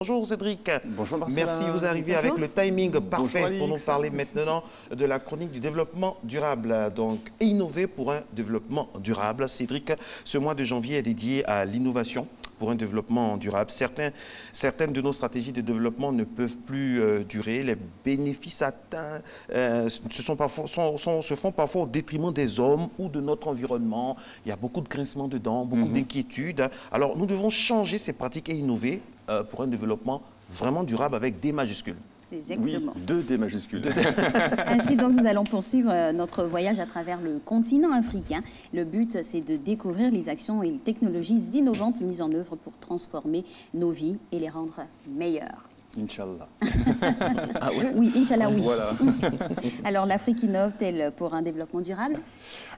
Bonjour Cédric. Bonjour Marcela. Merci, vous arrivez Bonjour. avec le timing parfait pour nous Alix. parler maintenant de la chronique du développement durable. Donc, innover pour un développement durable. Cédric, ce mois de janvier est dédié à l'innovation pour un développement durable. Certaines de nos stratégies de développement ne peuvent plus durer. Les bénéfices atteints se font parfois au détriment des hommes ou de notre environnement. Il y a beaucoup de grincements dedans, beaucoup d'inquiétudes. Alors, nous devons changer ces pratiques et innover pour un développement vraiment durable avec D majuscules. Exactement. Oui, 2 D majuscules. Ainsi donc, nous allons poursuivre notre voyage à travers le continent africain. Le but, c'est de découvrir les actions et les technologies innovantes mises en œuvre pour transformer nos vies et les rendre meilleures. Inch'Allah. Ah ouais? Oui, Inch'Allah, oui. Voilà. Alors, l'Afrique innove-t-elle pour un développement durable?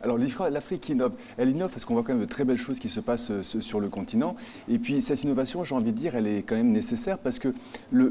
Alors l'Afrique innove. Elle innove parce qu'on voit quand même de très belles choses qui se passent sur le continent. Et puis cette innovation, j'ai envie de dire, elle est quand même nécessaire parce que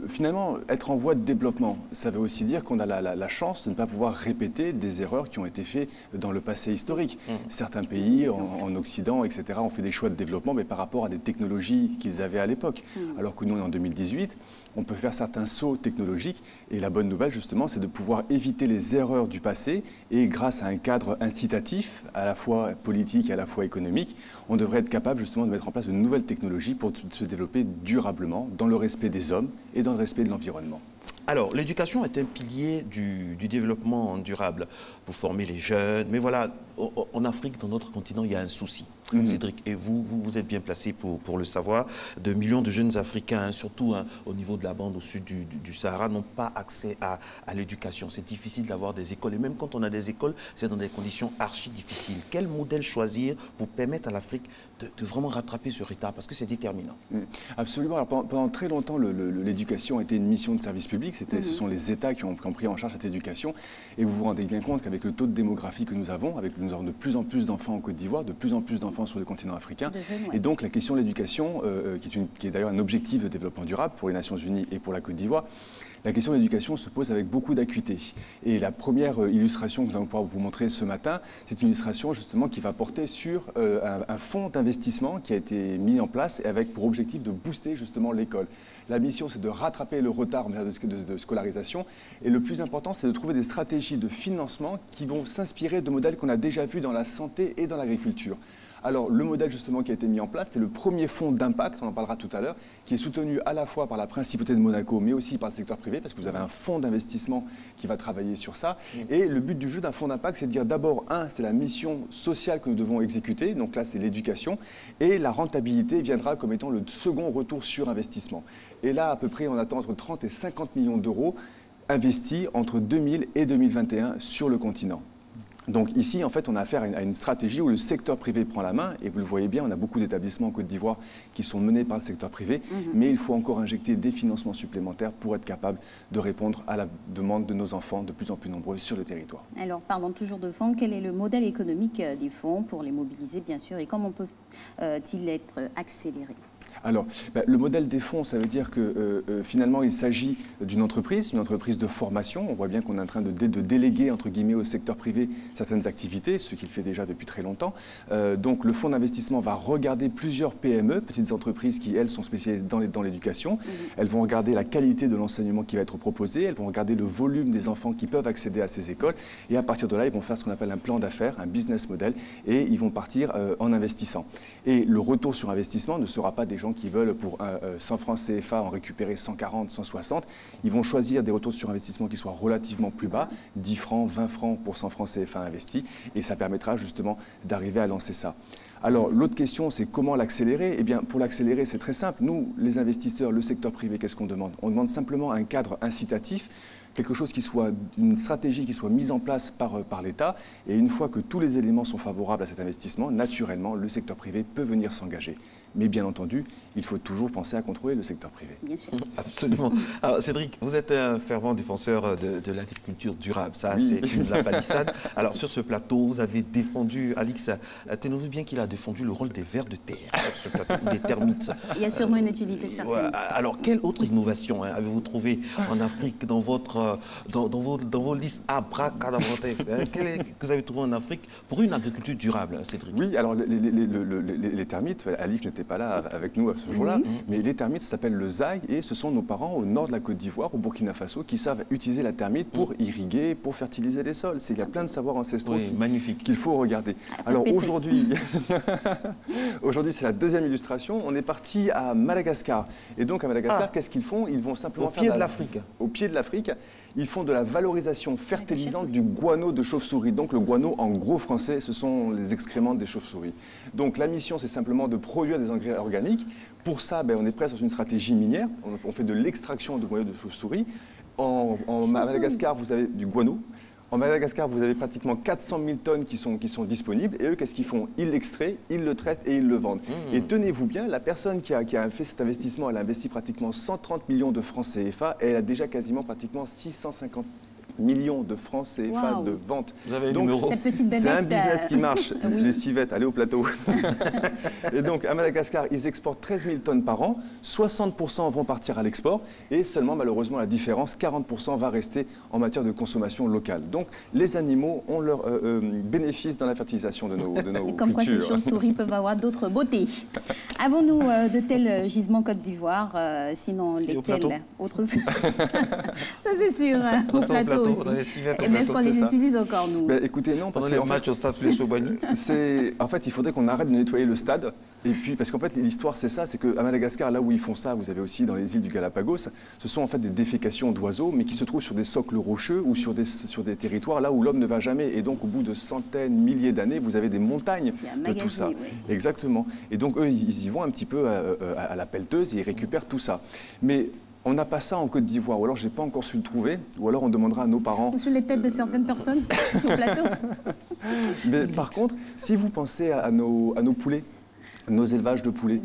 finalement, être en voie de développement, ça veut aussi dire qu'on a la chance de ne pas pouvoir répéter des erreurs qui ont été faites dans le passé historique. Certains pays en Occident, etc., ont fait des choix de développement, mais par rapport à des technologies qu'ils avaient à l'époque. Alors que nous, on est en 2018, on peut faire certains sauts technologiques. Et la bonne nouvelle, justement, c'est de pouvoir éviter les erreurs du passé. Et grâce à un cadre incitatif, à la fois politique et à la fois économique, on devrait être capable justement de mettre en place de nouvelles technologies pour se développer durablement dans le respect des hommes et dans le respect de l'environnement. Alors, l'éducation est un pilier du développement durable pour former les jeunes. Mais voilà, en Afrique, dans notre continent, il y a un souci. Cédric, et vous êtes bien placé pour le savoir. De millions de jeunes Africains, surtout au niveau de la bande au sud du Sahara, n'ont pas accès à l'éducation. C'est difficile d'avoir des écoles. Et même quand on a des écoles, c'est dans des conditions archi difficiles. Quel modèle choisir pour permettre à l'Afrique de vraiment rattraper ce retard? Parce que c'est déterminant. Absolument. Alors, pendant très longtemps, l'éducation a été une mission de service public. Ce sont les États qui ont pris en charge cette éducation. Et vous vous rendez bien compte qu'avec le taux de démographie que nous avons de plus en plus d'enfants en Côte d'Ivoire, de plus en plus d'enfants sur le continent africain. Et donc la question de l'éducation, qui est d'ailleurs un objectif de développement durable pour les Nations Unies et pour la Côte d'Ivoire, la question de l'éducation se pose avec beaucoup d'acuité. Et la première illustration que nous allons pouvoir vous montrer ce matin, c'est une illustration justement qui va porter sur un fonds d'investissement qui a été mis en place avec pour objectif de booster justement l'école. La mission, c'est de rattraper le retard en matière de scolarisation. Et le plus important, c'est de trouver des stratégies de financement qui vont s'inspirer de modèles qu'on a déjà vus dans la santé et dans l'agriculture. Alors, le modèle justement qui a été mis en place, c'est le premier fonds d'impact, on en parlera tout à l'heure, qui est soutenu à la fois par la Principauté de Monaco, mais aussi par le secteur privé, parce que vous avez un fonds d'investissement qui va travailler sur ça. Et le but du jeu d'un fonds d'impact, c'est de dire d'abord, c'est la mission sociale que nous devons exécuter, donc là, c'est l'éducation, et la rentabilité viendra comme étant le second retour sur investissement. Et là, à peu près, on attend entre 30 et 50 millions d'euros investis entre 2000 et 2021 sur le continent. Donc ici, en fait, on a affaire à une stratégie où le secteur privé prend la main. Et vous le voyez bien, on a beaucoup d'établissements en Côte d'Ivoire qui sont menés par le secteur privé. Mais il faut encore injecter des financements supplémentaires pour être capable de répondre à la demande de nos enfants de plus en plus nombreux sur le territoire. Alors, parlons toujours de fonds. Quel est le modèle économique des fonds pour les mobiliser, bien sûr, et comment peuvent-ils être accélérés? Alors, le modèle des fonds, ça veut dire que finalement, il s'agit d'une entreprise de formation. On voit bien qu'on est en train de déléguer, entre guillemets, au secteur privé certaines activités, ce qu'il fait déjà depuis très longtemps. Donc, le fonds d'investissement va regarder plusieurs PME, petites entreprises qui, elles, sont spécialisées dans l'éducation. Elles vont regarder la qualité de l'enseignement qui va être proposé. Elles vont regarder le volume des enfants qui peuvent accéder à ces écoles. Et à partir de là, ils vont faire ce qu'on appelle un plan d'affaires, un business model, et ils vont partir en investissant. Et le retour sur investissement ne sera pas des gens qui veulent pour 100 francs CFA en récupérer 140, 160. Ils vont choisir des retours sur investissement qui soient relativement plus bas, 10 francs, 20 francs pour 100 francs CFA investis, et ça permettra justement d'arriver à lancer ça. Alors, l'autre question, c'est comment l'accélérer? Eh bien, pour l'accélérer, c'est très simple. Nous, les investisseurs, le secteur privé, qu'est-ce qu'on demande? On demande simplement un cadre incitatif, quelque chose qui soit, une stratégie qui soit mise en place par l'État. Et une fois que tous les éléments sont favorables à cet investissement, naturellement, le secteur privé peut venir s'engager. Mais bien entendu, il faut toujours penser à contrôler le secteur privé. Bien sûr. Absolument. Alors, Cédric, vous êtes un fervent défenseur de l'agriculture durable. Ça, oui. C'est la palissade. Alors, sur ce plateau, vous avez défendu, Alix, tenez-vous bien qu'il a défendu le rôle des vers de terre sur ce plateau, ou des termites. Il y a sûrement une utilité certaine. Alors, quelle autre innovation avez-vous trouvé en Afrique dans votre dans vos listes abracadabrantesques, que vous avez trouvées en Afrique pour une agriculture durable, Cédric? Oui, alors les termites, Alice n'était pas là avec nous à ce jour-là, mais les termites s'appellent le zaï et ce sont nos parents au nord de la Côte d'Ivoire, au Burkina Faso, qui savent utiliser la termite pour irriguer, pour fertiliser les sols. Il y a plein de savoirs ancestraux qu'il faut regarder. Alors aujourd'hui, aujourd'hui c'est la deuxième illustration. On est parti à Madagascar. Et donc à Madagascar, qu'est-ce qu'ils font? Ils vont simplement au pied de l'Afrique. Au pied de l'Afrique, ils font de la valorisation fertilisante du guano de chauve-souris. Donc le guano, en gros français, ce sont les excréments des chauves-souris. Donc la mission, c'est simplement de produire des engrais organiques. Pour ça, on est presque dans une stratégie minière. On fait de l'extraction de guano de chauve-souris. En Madagascar, vous avez du guano. En Madagascar, vous avez pratiquement 400 000 tonnes qui sont disponibles. Et eux, qu'est-ce qu'ils font? Ils l'extraient, ils le traitent et ils le vendent. Et tenez-vous bien, la personne qui a fait cet investissement, elle a investi pratiquement 130 millions de francs CFA et elle a déjà quasiment pratiquement 650 millions de francs CFA de vente. Vous avez donc c'est un business qui marche. Les civettes, allez au plateau. Et donc à Madagascar, ils exportent 13 000 tonnes par an, 60% vont partir à l'export et seulement malheureusement la différence, 40% va rester en matière de consommation locale. Donc les animaux ont leur bénéfice dans la fertilisation de nos et comme quoi ces chauves-souris peuvent avoir d'autres beautés. Avons-nous de tels gisements Côte d'Ivoire, sinon lesquels autres? Ça c'est sûr, au plateau. Est-ce qu'on les utilise encore, nous? Écoutez, non, parce que les matchs au stade Flesso-Boigny. En fait, il faudrait qu'on arrête de nettoyer le stade. Et puis, parce qu'en fait, l'histoire, c'est ça, c'est qu'à Madagascar, là où ils font ça, vous avez aussi dans les îles du Galapagos, ce sont en fait des défécations d'oiseaux, mais qui se trouvent sur des socles rocheux ou sur des territoires là où l'homme ne va jamais. Et donc, au bout de centaines, milliers d'années, vous avez des montagnes de tout ça. Exactement. Et donc, eux, ils y vont un petit peu à la pelleteuse et ils récupèrent tout ça. Mais on n'a pas ça en Côte d'Ivoire, ou alors je n'ai pas encore su le trouver, ou alors on demandera à nos parents. Ou sur les têtes de certaines personnes au plateau. Mais par contre, si vous pensez à nos poulets, nos élevages de poulets,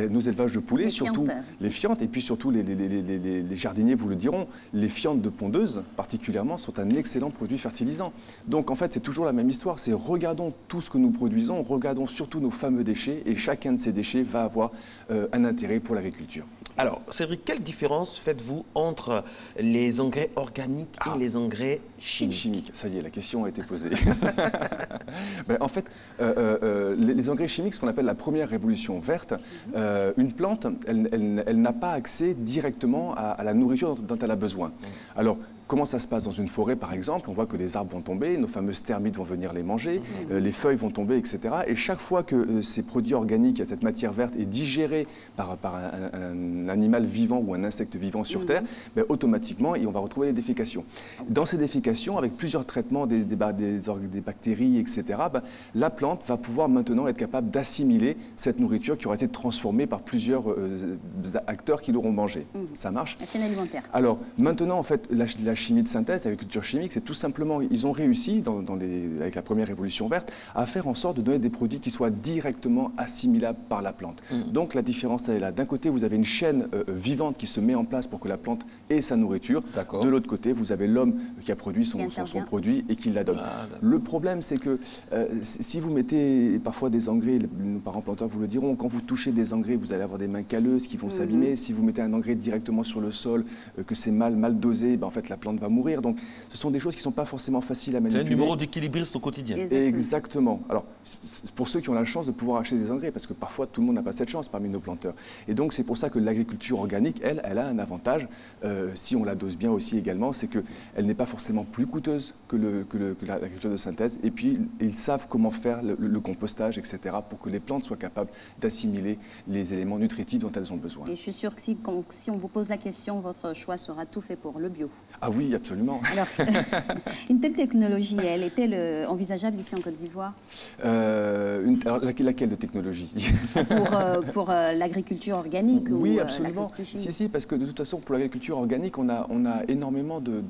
nos élevages de poulets, surtout les fientes, et puis surtout les jardiniers vous le diront, les fientes de pondeuses particulièrement sont un excellent produit fertilisant. Donc en fait c'est toujours la même histoire, c'est regardons tout ce que nous produisons, regardons surtout nos fameux déchets et chacun de ces déchets va avoir un intérêt pour l'agriculture. Alors Cédric, quelle différence faites-vous entre les engrais organiques et les engrais chimiques? Ça y est, la question a été posée. En fait, les engrais chimiques, ce qu'on appelle la première révolution verte, une plante, elle n'a pas accès directement à la nourriture dont elle a besoin. Alors, comment ça se passe dans une forêt, par exemple? On voit que les arbres vont tomber, nos fameuses termites vont venir les manger, les feuilles vont tomber, etc. Et chaque fois que ces produits organiques, cette matière verte, est digérée par un animal vivant ou un insecte vivant sur Terre, automatiquement, on va retrouver les défécations. Dans ces défécations, avec plusieurs traitements des bactéries, etc., la plante va pouvoir maintenant être capable d'assimiler cette nourriture qui aura été transformée par plusieurs acteurs qui l'auront mangée. Ça marche? La chaîne alimentaire. Alors, maintenant, en fait, la chimie de synthèse, l'agriculture chimique, c'est tout simplement, ils ont réussi, avec la première révolution verte, à faire en sorte de donner des produits qui soient directement assimilables par la plante. Donc la différence, elle est là. D'un côté, vous avez une chaîne vivante qui se met en place pour que la plante ait sa nourriture. De l'autre côté, vous avez l'homme qui a produit son produit et qui la donne. Le problème, c'est que si vous mettez parfois des engrais, nos parents planteurs vous le diront, quand vous touchez des engrais, vous allez avoir des mains calleuses qui vont s'abîmer. Si vous mettez un engrais directement sur le sol, que c'est mal dosé, en fait, la plante va mourir. Donc, ce sont des choses qui ne sont pas forcément faciles à manipuler. C'est un numéro d'équilibriste au quotidien. Exactement. Alors, pour ceux qui ont la chance de pouvoir acheter des engrais, parce que parfois, tout le monde n'a pas cette chance parmi nos planteurs. Et donc, c'est pour ça que l'agriculture organique, elle a un avantage, si on la dose bien aussi également, c'est qu'elle n'est pas forcément plus coûteuse que l'agriculture de synthèse. Et puis, ils savent comment faire le compostage, etc., pour que les plantes soient capables d'assimiler les éléments nutritifs dont elles ont besoin. Et je suis sûre que si on vous pose la question, votre choix sera tout fait pour le bio. Ah oui, absolument. Alors, une telle technologie, elle est-elle envisageable ici en Côte d'Ivoire? Laquelle de technologie? Pour l'agriculture organique? Oui, ou absolument. Si, parce que de toute façon, pour l'agriculture organique, on a énormément de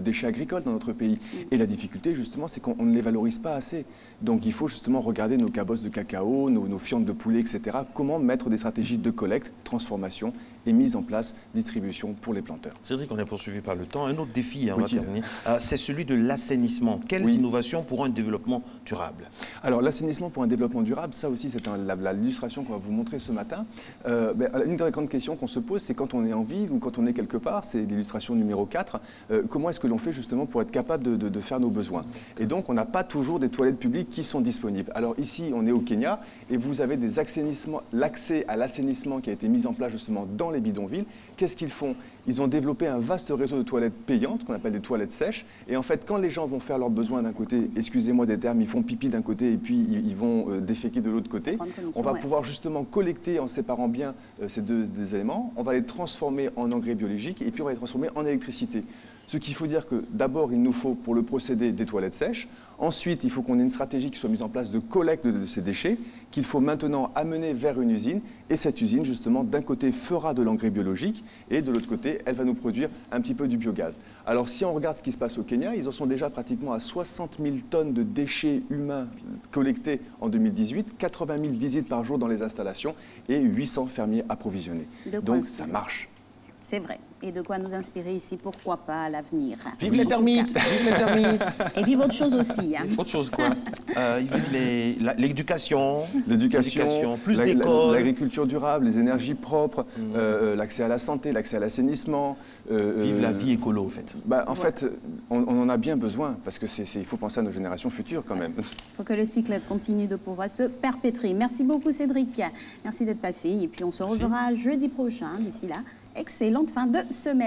déchets agricoles dans notre pays. Et la difficulté, justement, c'est qu'on ne les valorise pas assez. Donc, il faut justement regarder nos cabosses de cacao, nos fientes de poulet, etc. Comment mettre des stratégies de collecte, transformation et mise en place, distribution pour les planteurs. Cédric, on est poursuivi par le temps. Un autre autre défi, hein, on va Oui, terminer, c'est celui de l'assainissement. Quelles Oui. innovations pour un développement durable? Alors, l'assainissement pour un développement durable, ça aussi, c'est l'illustration qu'on va vous montrer ce matin. Une des grandes questions qu'on se pose, c'est quand on est en ville ou quand on est quelque part, c'est l'illustration numéro 4, comment est-ce que l'on fait justement pour être capable de faire nos besoins? Et donc, on n'a pas toujours des toilettes publiques qui sont disponibles. Alors ici, on est au Kenya et vous avez l'accès à l'assainissement qui a été mis en place justement dans les bidonvilles. Qu'est-ce qu'ils font? Ils ont développé un vaste réseau de toilettes payantes, qu'on appelle des toilettes sèches. Et en fait, quand les gens vont faire leurs besoins d'un côté, excusez-moi des termes, ils font pipi d'un côté et puis ils vont déféquer de l'autre côté, on va pouvoir justement collecter en séparant bien ces deux éléments. On va les transformer en engrais biologiques et puis on va les transformer en électricité. Ce qu'il faut dire que d'abord, il nous faut pour le procédé des toilettes sèches. Ensuite, il faut qu'on ait une stratégie qui soit mise en place de collecte de ces déchets, qu'il faut maintenant amener vers une usine. Et cette usine, justement, d'un côté, fera de l'engrais biologique et de l'autre côté, elle va nous produire un petit peu du biogaz. Alors, si on regarde ce qui se passe au Kenya, ils en sont déjà pratiquement à 60 000 tonnes de déchets humains collectés en 2018, 80 000 visites par jour dans les installations et 800 fermiers approvisionnés. Donc, ça marche. C'est vrai. Et de quoi nous inspirer ici, pourquoi pas à l'avenir. Vive les termites! Vive les termites! Et vive autre chose aussi. Hein. Autre chose, quoi? Vive l'éducation. L'éducation, plus d'écoles. L'agriculture durable, les énergies propres, l'accès à la santé, l'accès à l'assainissement. Vive la vie écolo, en fait. En fait, on en a bien besoin, parce qu'il faut penser à nos générations futures, quand même. Il faut que le cycle continue de pouvoir se perpétrer. Merci beaucoup, Cédric. Merci d'être passé. Et puis, on se reverra jeudi prochain. D'ici là, excellente fin de semaine.